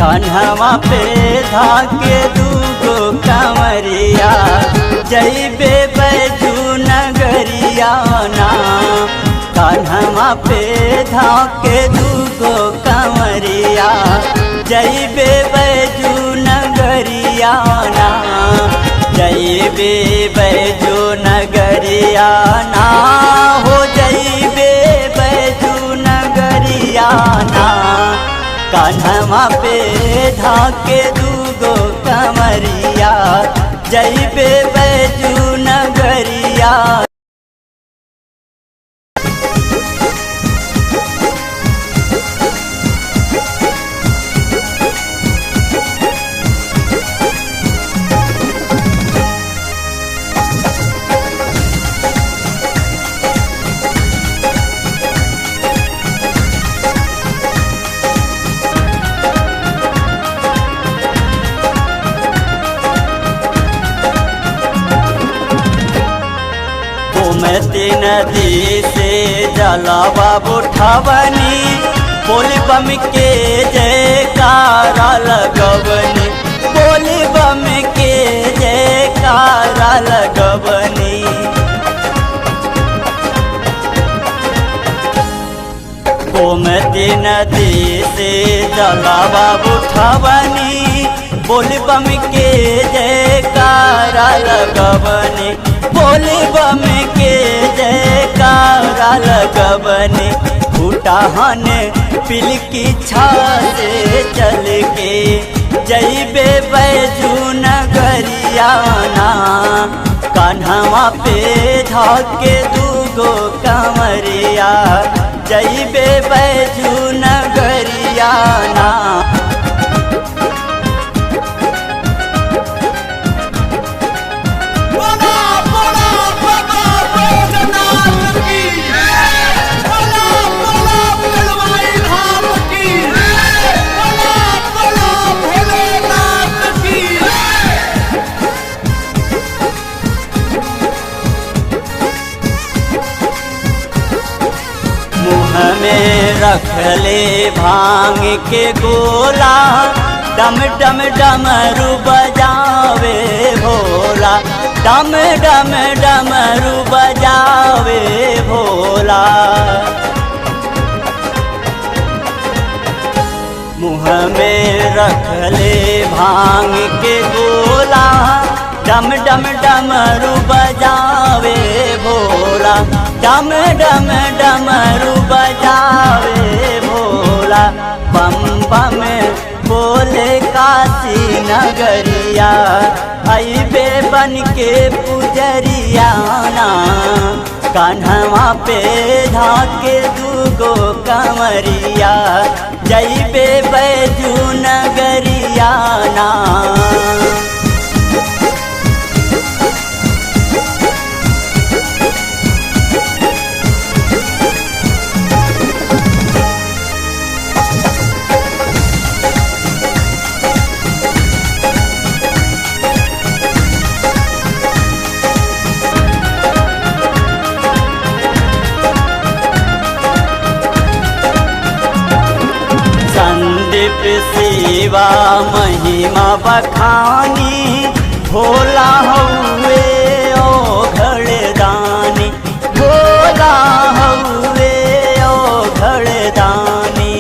कान्हवा पे धाके दूगो कंवरिया जइबे बैजू नगरिया ना। कान्हवा पे धाके दूगो कंवरिया जइबे बैजू नगरिया ना। जइबे बैजू नगरिया ना हो जइबे बैजू नगरिया ना। कान्हवा पे धाके दूगो कंवरिया जइबे बैजू नगरिया। गोमती नदी से जलावा उठावनी बोली बम के जयकारा लगवनी। बोली बम के जयकारा लगवनी। गोमती नदी से जलावा उठावनी बोली बम के जयकारा लगवनी। बोली बम के जयकारा लगवनी। फूटाहन पिल की छा से चल के जइबे बैजू नगरिया ना। कान्हवा पे धाके दूगो कंवरिया जइबे बैजू नगरिया ना। में रखले भांग के गोला डम डम डमरू बजावे भोला। डम डम डमरू बजावे भोला। मुँह में रखले भांग के गोला डम डम डमरू बजावे भोला। डम डम डमरू बजावे भोला। बम बम बोले काशी नगरिया अइबे बन के पुजरिया ना। कान्हवा पे धाके दूगो कंवरिया जइबे बैजू नगरिया ना। संदीप शिवा महिमा बखानी भोला हुए ओ घड़दानी। भोला हुए ओ घड़दानी।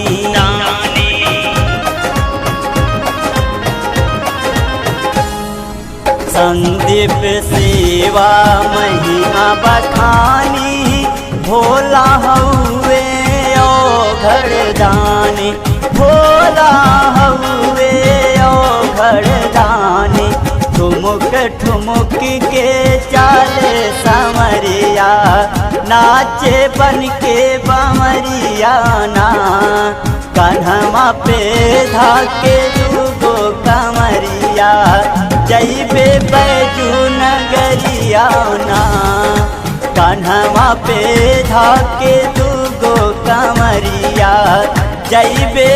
संदीप शिवा महिमा बखानी भोला हुए ओ घड़दानी। भोला हुए ओ घड़दानी। ठुमुक ठुमुक के चाले समरिया नाचे बन के बमरिया ना। कान्हवा पे धाके दूगो कंवरिया जइबे बैजू नगरिया ना। कान्हवा पे धाके दूगो कंवरिया जइबे